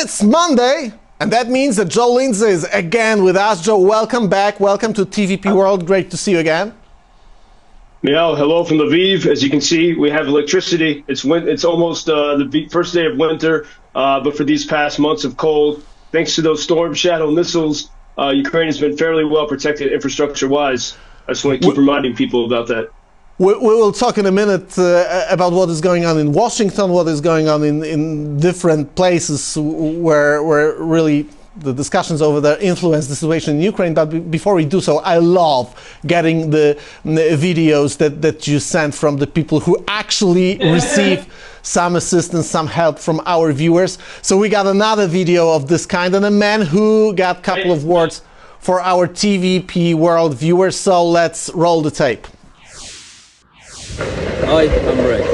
It's Monday, and that means that Joe Lindsley is again with us. Joe, welcome back. Welcome to TVP World. Great to see you again. Yeah, hello from Lviv. As you can see, we have electricity. It's almost the first day of winter, but for these past months of cold, thanks to those storm shadow missiles, Ukraine has been fairly well protected infrastructure-wise. I just want to keep reminding people about that. We will talk in a minute about what is going on in Washington, what is going on in different places where really the discussions over there influence the situation in Ukraine. But before we do so, I love getting the videos that you send from the people who actually receive some assistance, some help from our viewers. So we got another video of this kind, and a man who got a couple of words for our TVP World viewers. So let's roll the tape. I am Reg,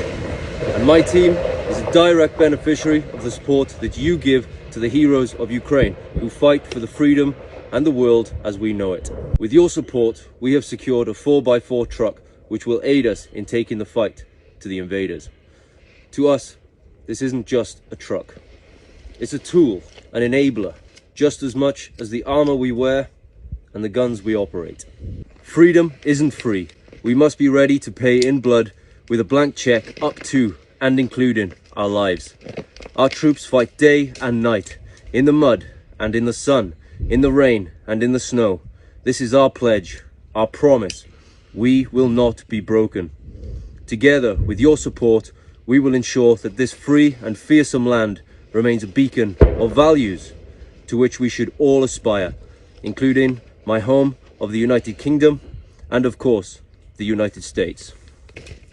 and my team is a direct beneficiary of the support that you give to the heroes of Ukraine who fight for the freedom and the world as we know it. With your support, we have secured a 4x4 truck which will aid us in taking the fight to the invaders. To us, this isn't just a truck. It's a tool, an enabler, just as much as the armor we wear and the guns we operate. Freedom isn't free. We must be ready to pay in blood with a blank check up to and including our lives. Our troops fight day and night, in the mud and in the sun, in the rain and in the snow. This is our pledge, our promise. We will not be broken. Together, with your support, we will ensure that this free and fearsome land remains a beacon of values to which we should all aspire, including my home of the United Kingdom and, of course, the United States.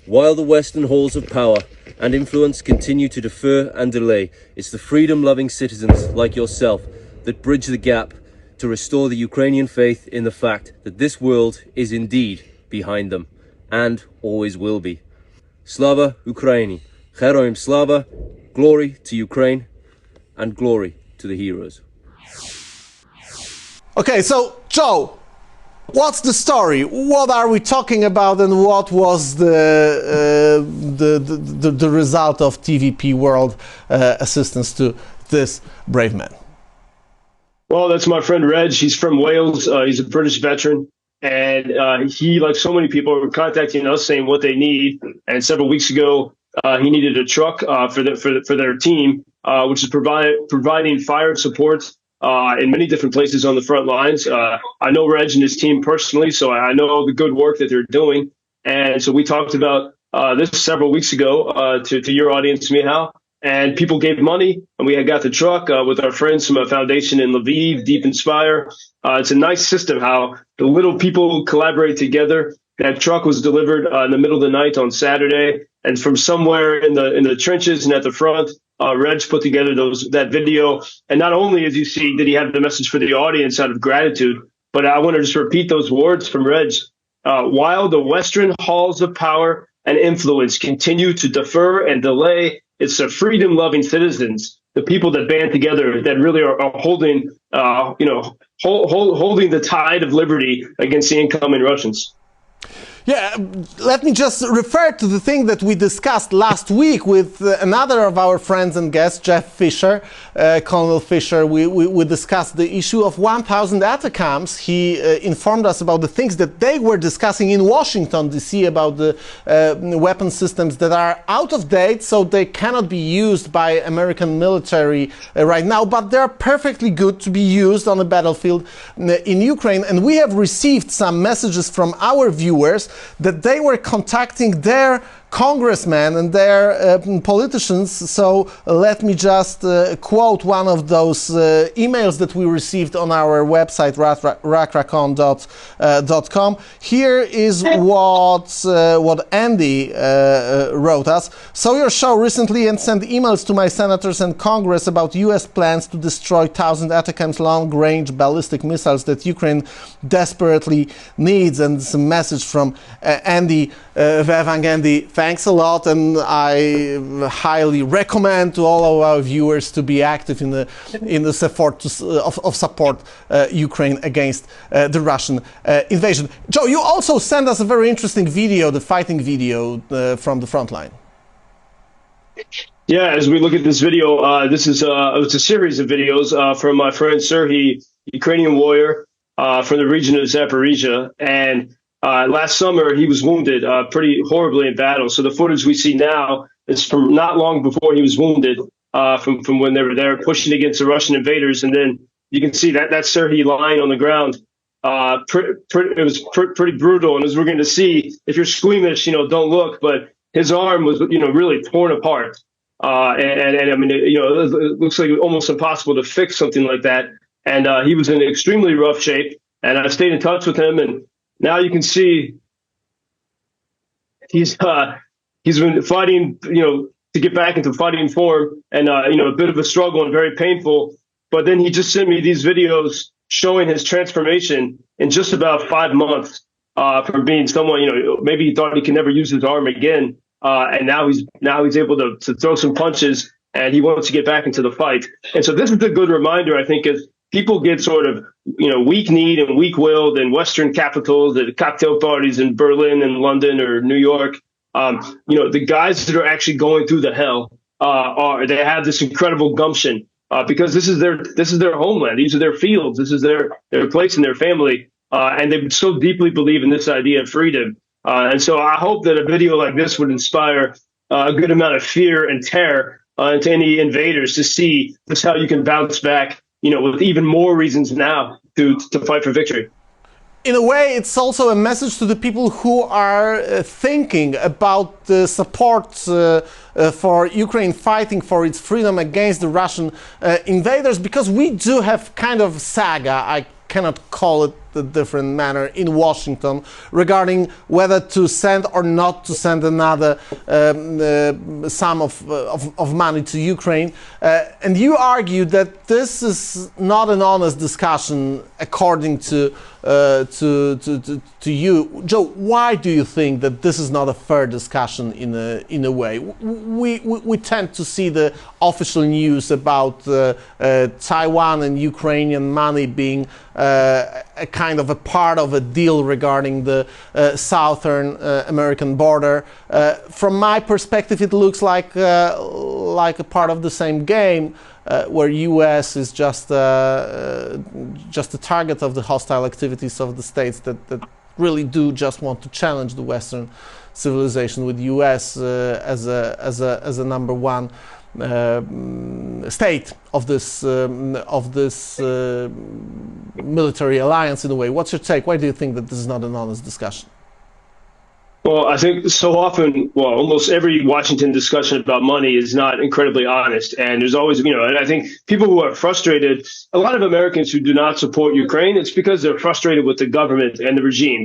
While the Western halls of power and influence continue to defer and delay, it's the freedom-loving citizens like yourself that bridge the gap to restore the Ukrainian faith in the fact that this world is indeed behind them and always will be. Slava Ukraini, Heroim Slava, glory to Ukraine and glory to the heroes. Okay, so Joe, what's the story? What are we talking about, and what was the result of TVP World assistance to this brave man? Well, that's my friend Reg. He's from Wales. He's a British veteran, and he, like so many people, were contacting us saying what they need. And several weeks ago, he needed a truck for their team, which is providing fire support in many different places on the front lines. I know Reg and his team personally, so I know the good work that they're doing. And so we talked about this several weeks ago to your audience, Mihal, and people gave money, and we had got the truck with our friends from a foundation in Lviv, Deep Inspire. It's a nice system how the little people collaborate together. That truck was delivered in the middle of the night on Saturday, and from somewhere in the trenches and at the front, Reg put together that video. And not only, as you see, did he have the message for the audience out of gratitude, but I want to just repeat those words from Reg. While the Western halls of power and influence continue to defer and delay, it's the freedom-loving citizens, the people that band together, that really are holding, holding the tide of liberty against the incoming Russians. Yeah, let me just refer to the thing that we discussed last week with another of our friends and guests, Jeff Fisher, Colonel Fisher. We discussed the issue of 1,000 ATACMs. He informed us about the things that they were discussing in Washington, D.C., about the weapon systems that are out of date, so they cannot be used by American military right now, but they're perfectly good to be used on a battlefield in Ukraine. And we have received some messages from our viewers that they were contacting their congressmen and their politicians. So let me just quote one of those emails that we received on our website, rockrachon.com. Here is what Andy wrote us. Saw your show recently and sent emails to my senators and Congress about US plans to destroy 1,000 ATACMs long-range ballistic missiles that Ukraine desperately needs. And it's a message from Andy Vevang. Andy, thanks a lot, and I highly recommend to all of our viewers to be active in the support of support Ukraine against the Russian invasion. Joe, you also sent us a very interesting video, the fighting video from the front line. Yeah, as we look at this video, this is it's a series of videos from my friend Serhiy, Ukrainian warrior from the region of Zaporizhia. And last summer, he was wounded pretty horribly in battle. So the footage we see now is from not long before he was wounded, from when they were there pushing against the Russian invaders. And then you can see that's Serhiy lying on the ground. It was pretty brutal. And as we're going to see, if you're squeamish, don't look. But his arm was, really torn apart. And I mean, it looks like almost impossible to fix something like that. And he was in extremely rough shape. And I stayed in touch with him. And now you can see he's been fighting, to get back into fighting form, and a bit of a struggle and very painful. But then he just sent me these videos showing his transformation in just about 5 months, from being someone, maybe he thought he could never use his arm again. And now he's able to throw some punches, and he wants to get back into the fight. And so this is a good reminder, I think, as people get sort of, weak-kneed and weak-willed in Western capitals, at cocktail parties in Berlin and London or New York. The guys that are actually going through the hell they have this incredible gumption, because this is their homeland. These are their fields. This is their place in their family, and they so deeply believe in this idea of freedom. And so I hope that a video like this would inspire a good amount of fear and terror into any invaders, to see just how you can bounce back, with even more reasons now to fight for victory. In a way, it's also a message to the people who are thinking about the support for Ukraine fighting for its freedom against the Russian invaders, because we do have kind of saga, I cannot call it a different manner, in Washington regarding whether to send or not to send another sum of money to Ukraine. And you argue that this is not an honest discussion, according to you. Joe, why do you think that this is not a fair discussion in a way? We tend to see the official news about Taiwan and Ukrainian money being a kind of a part of a deal regarding the southern American border. From my perspective, it looks like a part of the same game, where U.S. is just a target of the hostile activities of the states that really do just want to challenge the Western civilization, with U.S. as a number one state of this military alliance in a way. What's your take? Why do you think that this is not an honest discussion? Well, I think so often, almost every Washington discussion about money is not incredibly honest. And there's always, and I think people who are frustrated, a lot of Americans who do not support Ukraine, it's because they're frustrated with the government and the regime.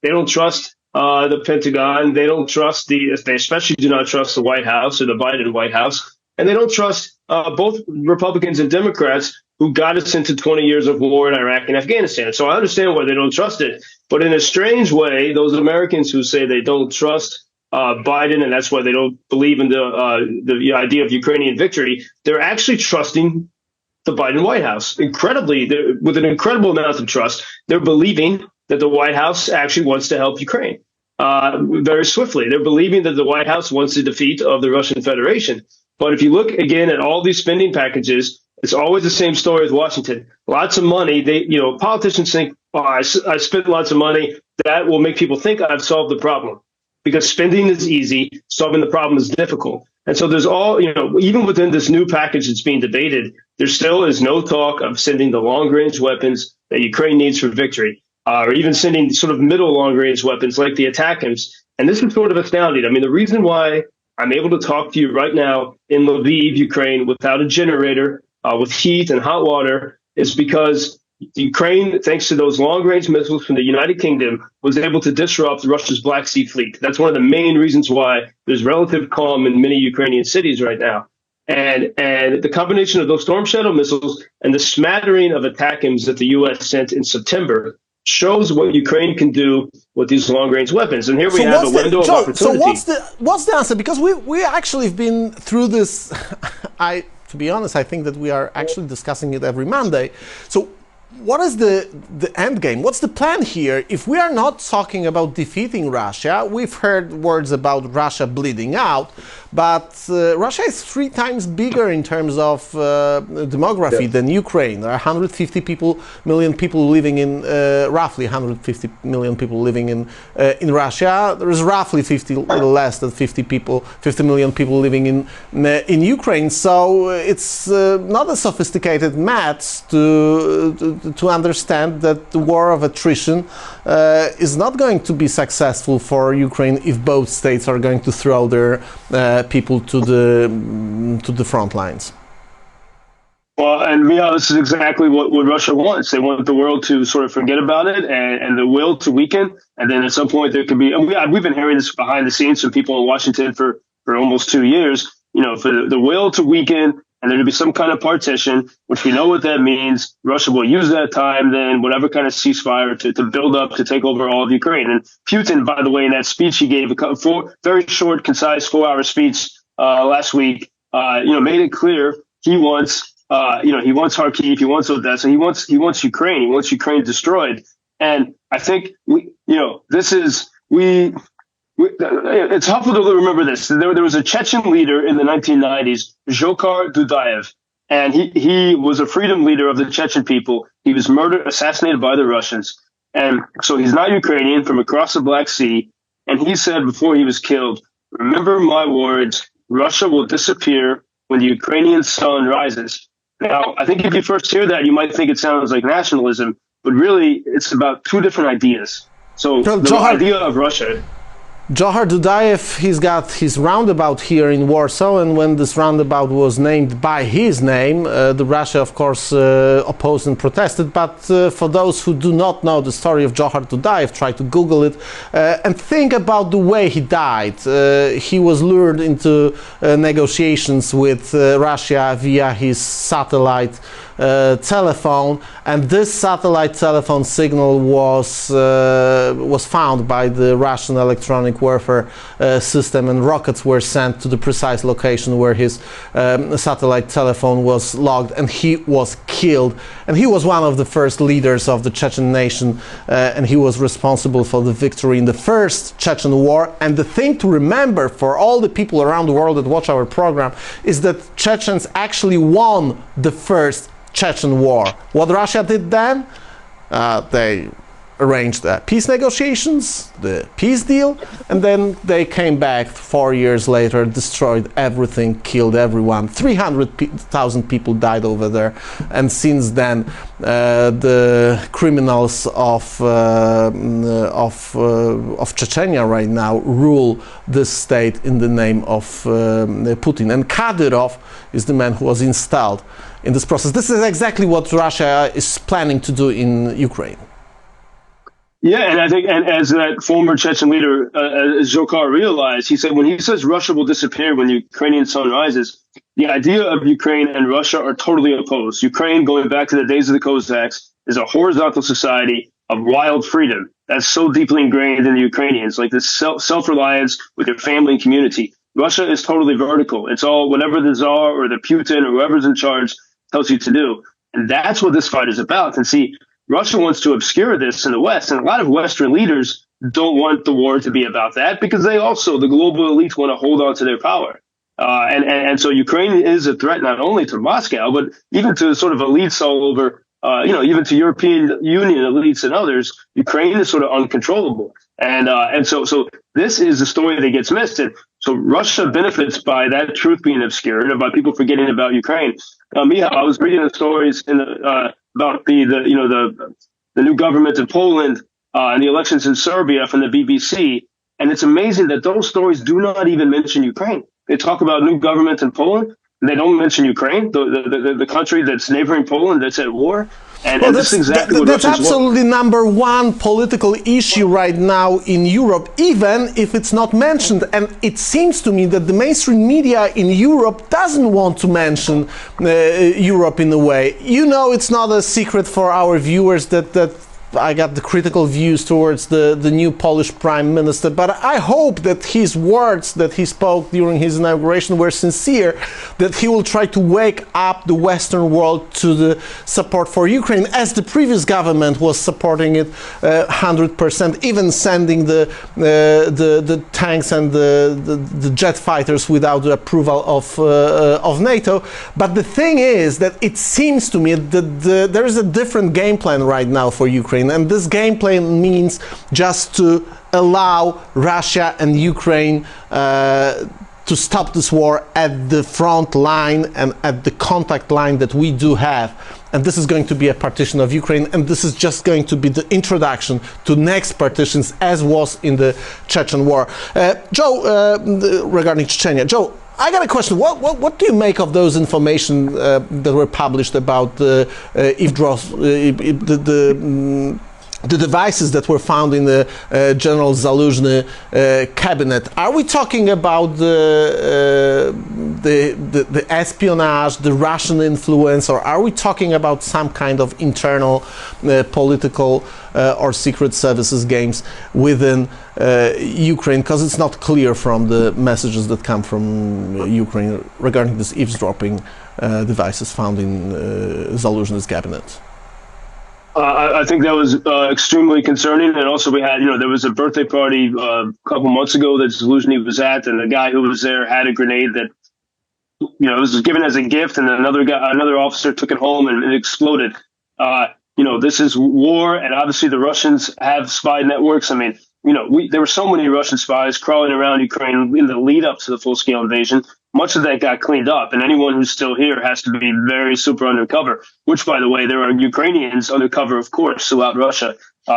They don't trust the Pentagon. They don't trust they especially do not trust the White House or the Biden White House. And they don't trust both Republicans and Democrats who got us into 20 years of war in Iraq and Afghanistan. So I understand why they don't trust it. But in a strange way, those Americans who say they don't trust Biden, and that's why they don't believe in the idea of Ukrainian victory, they're actually trusting the Biden White House. With an incredible amount of trust, they're believing that the White House actually wants to help Ukraine very swiftly. They're believing that the White House wants the defeat of the Russian Federation. But if you look again at all these spending packages, it's always the same story with Washington. Lots of money. Politicians think, I spent lots of money. That will make people think I've solved the problem, because spending is easy, solving the problem is difficult. And so there's even within this new package that's being debated, there still is no talk of sending the long-range weapons that Ukraine needs for victory, or even sending sort of middle long-range weapons like the ATACMS. And this is sort of astounding. I mean, the reason why I'm able to talk to you right now in Lviv, Ukraine, without a generator, with heat and hot water, is because Ukraine, thanks to those long-range missiles from the United Kingdom, was able to disrupt Russia's Black Sea Fleet. That's one of the main reasons why there's relative calm in many Ukrainian cities right now. And the combination of those Storm Shadow missiles and the smattering of ATACMS that the U.S. sent in September shows what Ukraine can do with these long-range weapons. And here we have a window of opportunity. So what's the answer? Because we actually have been through this. To be honest, I think that we are actually discussing it every Monday. So what is the end game? What's the plan here? If we are not talking about defeating Russia, we've heard words about Russia bleeding out, but Russia is 3 times bigger in terms of demography than Ukraine. There are 150 million people living in, roughly 150 million people living in Russia. There is roughly 50 less than 50 million people living in Ukraine. So it's not a sophisticated maths to understand that the war of attrition is not going to be successful for Ukraine if both states are going to throw their people to the front lines. Well, and this is exactly what Russia wants. They want the world to sort of forget about it and the will to weaken. And then at some point there could be, and we've been hearing this behind the scenes from people in Washington for almost 2 years, for the will to weaken and there to be some kind of partition, which we know what that means. Russia will use that time, then whatever kind of ceasefire to build up to take over all of Ukraine. And Putin, by the way, in that speech he gave, very short, concise 4-hour speech last week, made it clear he wants, he wants Kharkiv, he wants Odessa, he wants Ukraine, he wants Ukraine destroyed. And I think it's helpful to remember this. There was a Chechen leader in the 1990s, Dzhokhar Dudayev, and he was a freedom leader of the Chechen people. He was assassinated by the Russians. And so he's not Ukrainian, from across the Black Sea. And he said before he was killed, "Remember my words, Russia will disappear when the Ukrainian sun rises." Now, I think if you first hear that, you might think it sounds like nationalism, but really it's about 2 different ideas. So the idea of Russia... Dzhokhar Dudayev, he's got his roundabout here in Warsaw, and when this roundabout was named by his name, the Russia, of course, opposed and protested. But for those who do not know the story of Dzhokhar Dudayev, try to Google it and think about the way he died. He was lured into negotiations with Russia via his satellite telephone, and this satellite telephone signal was found by the Russian electronic warfare system, and rockets were sent to the precise location where his satellite telephone was logged, and he was killed. And he was one of the first leaders of the Chechen nation, and he was responsible for the victory in the first Chechen war. And the thing to remember for all the people around the world that watch our program is that Chechens actually won the first Chechen war. What Russia did then? They arranged peace negotiations, the peace deal, and then they came back 4 years later, destroyed everything, killed everyone. 300,000 people died over there, and since then the criminals of Chechnya right now rule this state in the name of Putin. And Kadyrov is the man who was installed in this process. This is exactly what Russia is planning to do in Ukraine. Yeah, and I think, and as that former Chechen leader, Dzhokhar, realized, he said, when he says Russia will disappear when the Ukrainian sun rises, the idea of Ukraine and Russia are totally opposed. Ukraine, going back to the days of the Cossacks, is a horizontal society of wild freedom that's so deeply ingrained in the Ukrainians, like this self-reliance with their family and community. Russia is totally vertical. It's all whatever the Tsar or the Putin or whoever's in charge tells you to do. And that's what this fight is about. And see, Russia wants to obscure this in the West, and a lot of Western leaders don't want the war to be about that because they also, the global elites, want to hold on to their power. And so Ukraine is a threat not only to Moscow, but even to sort of elites all over, even to European Union elites and others. Ukraine is sort of uncontrollable. And so this is the story that gets missed. And so Russia benefits by that truth being obscured and by people forgetting about Ukraine. Michał, I was reading the stories about the new government in Poland and the elections in Serbia from the BBC, and it's amazing that those stories do not even mention Ukraine. They talk about new government in Poland, and they don't mention Ukraine, the country that's neighboring Poland that's at war. And that's exactly what that's absolutely #1 political issue right now in Europe, even if it's not mentioned. And it seems to me that the mainstream media in Europe doesn't want to mention Europe in a way. It's not a secret for our viewers that I got the critical views towards the new Polish Prime Minister, but I hope that his words that he spoke during his inauguration were sincere, that he will try to wake up the Western world to the support for Ukraine, as the previous government was supporting it 100%, even sending the tanks and the jet fighters without the approval of NATO. But the thing is that it seems to me that there is a different game plan right now for Ukraine, and this game plan means just to allow Russia and Ukraine to stop this war at the front line and at the contact line that we do have. And this is going to be a partition of Ukraine, and this is just going to be the introduction to next partitions, as was in the Chechen war. Joe, regarding Chechnya, Joe, I got a question. What do you make of those information that were published about the devices that were found in the General Zaluzhny cabinet? Are we talking about the espionage, the Russian influence, or are we talking about some kind of internal political or secret services games within Ukraine? Because it's not clear from the messages that come from Ukraine regarding this eavesdropping devices found in Zaluzhny's cabinet. I think that was extremely concerning. And also we had, there was a birthday party a couple months ago that Zaluzhny was at, and the guy who was there had a grenade that, it was given as a gift, and another officer took it home and it exploded. This is war, and obviously the Russians have spy networks. I mean, there were so many Russian spies crawling around Ukraine in the lead up to the full-scale invasion. Much of that got cleaned up, and anyone who's still here has to be very super undercover, which, by the way, there are Ukrainians undercover, of course, throughout Russia.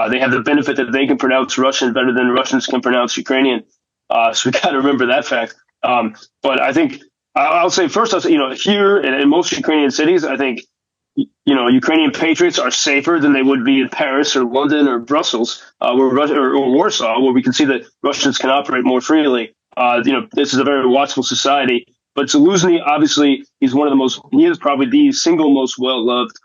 They have the benefit that they can pronounce Russian better than Russians can pronounce Ukrainian. So we got to remember that fact. But I think I'll say first, here in most Ukrainian cities, I think, Ukrainian patriots are safer than they would be in Paris or London or Brussels, or Warsaw, where we can see that Russians can operate more freely. This is a very watchful society. But Zaluzhny, obviously, he is probably the single most well-loved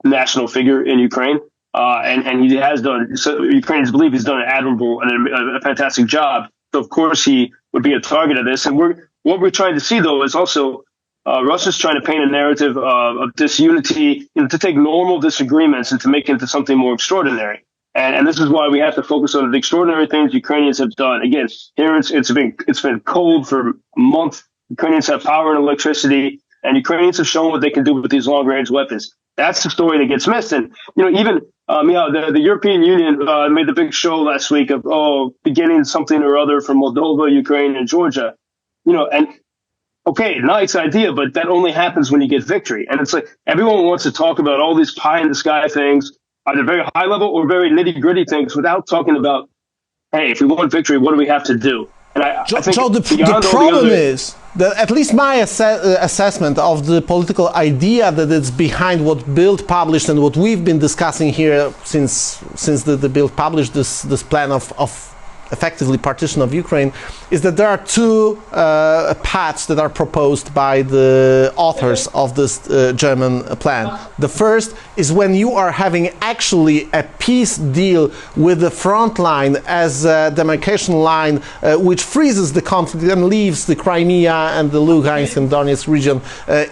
national figure in Ukraine. And he has done, so Ukrainians believe he's done an admirable and a fantastic job. So, of course, he would be a target of this. And what we're trying to see, though, is also Russia's trying to paint a narrative of disunity, to take normal disagreements and to make it into something more extraordinary. And this is why we have to focus on the extraordinary things Ukrainians have done. Again, here it's been cold for a month. Ukrainians have power and electricity, and Ukrainians have shown what they can do with these long-range weapons. That's the story that gets missed. And even the European Union made the big show last week of beginning something or other from Moldova, Ukraine, and Georgia. And okay, nice idea, but that only happens when you get victory. And it's like everyone wants to talk about all these pie-in-the-sky things, either very high level or very nitty gritty things, without talking about, hey, if we want victory, what do we have to do? And I think Joe, the problem is that, at least my assessment of the political idea that it's behind what Bild published and what we've been discussing here since the Bild published this plan of effectively partition of Ukraine, is that there are two paths that are proposed by the authors of this German plan. The first is when you are having actually a peace deal with the front line as a demarcation line which freezes the conflict and leaves the Crimea and the Lugansk and Donetsk region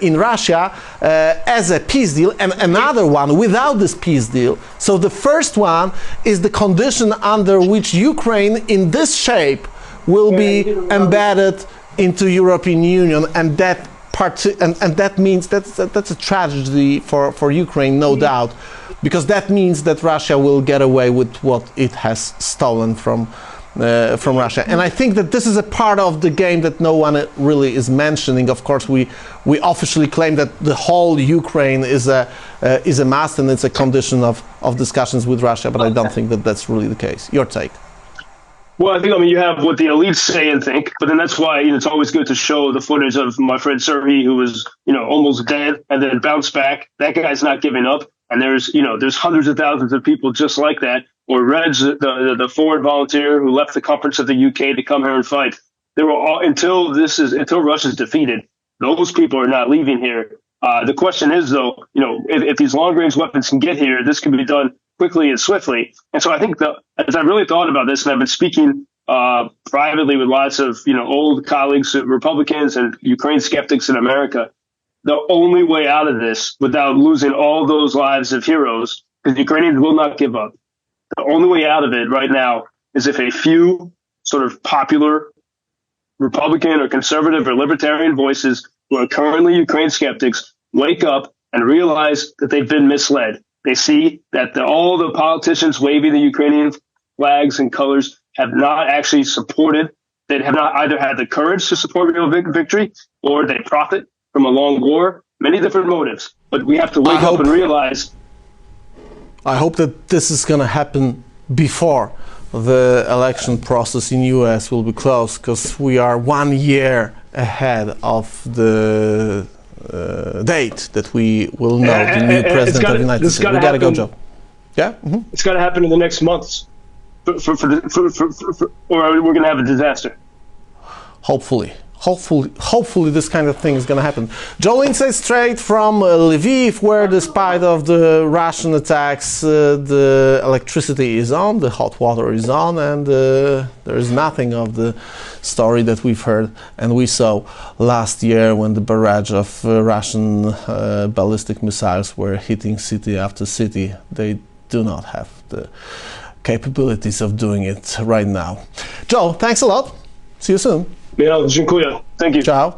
in Russia as a peace deal, and another one without this peace deal. So the first one is the condition under which Ukraine in this shape will be embedded into European Union, and that means that's a tragedy for Ukraine, no doubt, because that means that Russia will get away with what it has stolen from Russia. And I think that this is a part of the game that no one really is mentioning. Of course, we officially claim that the whole Ukraine is a must, and it's a condition of discussions with Russia, but I don't think that that's really the case. Your take? Well, I think, you have what the elites say and think, but then that's why it's always good to show the footage of my friend Serhiy, who was, almost dead and then bounced back. That guy's not giving up. And there's hundreds of thousands of people just like that. Or Reg, the foreign volunteer who left the conference of the UK to come here and fight. They were all, until Russia's defeated, those people are not leaving here. The question is, though, if these long-range weapons can get here, this can be done quickly and swiftly. And so I think as I really thought about this, and I've been speaking privately with lots of old colleagues, Republicans and Ukraine skeptics in America, the only way out of this, without losing all those lives of heroes, because Ukrainians will not give up. The only way out of it right now is if a few sort of popular Republican or conservative or libertarian voices who are currently Ukraine skeptics wake up and realize that they've been misled. They see that all the politicians waving the Ukrainian flags and colors have not actually supported, they have not either had the courage to support real victory, or they profit from a long war, many different motives. But we have to wake up and realize. I hope that this is going to happen before the election process in US will be closed, because we are 1 year ahead of the date that we will know the new president of the United States. We got to go, Joe. Yeah? Mm-hmm. It's got to happen in the next months, or we're going to have a disaster. Hopefully this kind of thing is going to happen. Joe Lindsley straight from Lviv, where despite of the Russian attacks, the electricity is on, the hot water is on, and there is nothing of the story that we've heard and we saw last year when the barrage of Russian ballistic missiles were hitting city after city. They do not have the capabilities of doing it right now. Joe, thanks a lot. See you soon. Dziękuję. Thank you. Ciao.